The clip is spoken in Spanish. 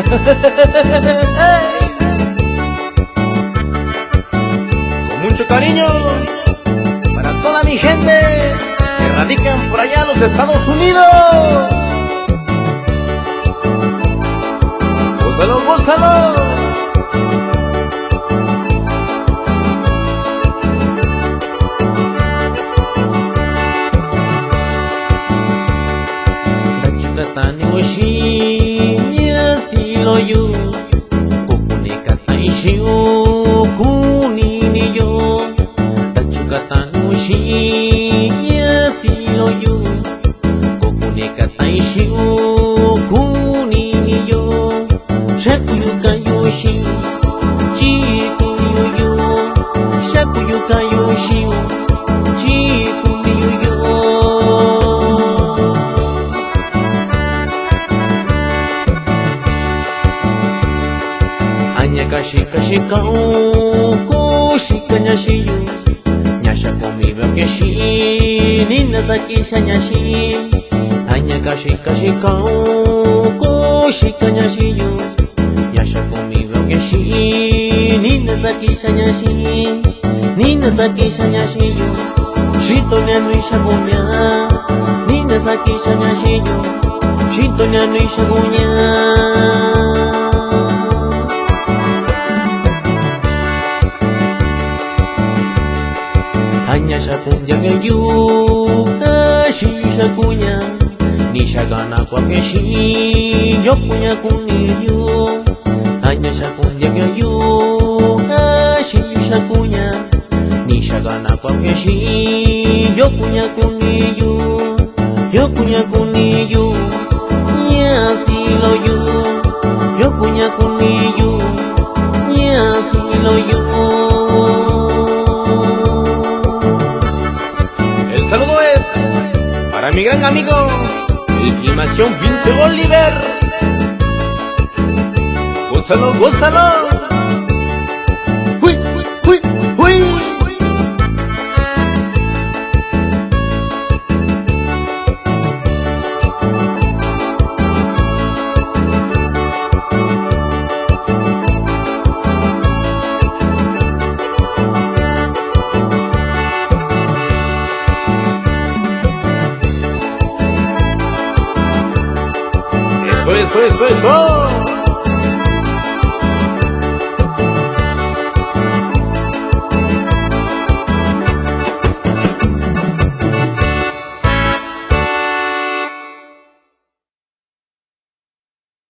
Con mucho cariño para toda mi gente que radican por allá en los Estados Unidos. Gózalo, gózalo. Tani washi si lo yu kokune katai shiu kuni ni yo tachuka tani washi si lo yu kokune katai shiu kuni ni yo shakuyu kayoshi chiku yu shakuyu kayoshi chiku yu Kashika shikao koshika nyashiyu nyasha komibe keshi nina zakisha nyashi anya kashika shikao koshika nyashiyu nyasha komibe keshi nina zakisha nyashi nina zakisha nyashiyu shito nyanuisha gonya nina zakisha nyashiyu shito nyanuisha gonya Anya shakunya gayu kashi shakunya nishagana kwa keshi yokunya kuniyu Anya shakunya gayu kashi shakunya nishagana kwa keshi yokunya kuniyu yokunya kuniyu nyasi loyu yokunya kuniyu nyasi loyu. Saludo es para mi gran amigo de Filmación Vince Oliver. Gózalo, gózalo. Uy, uy, uy. Eso.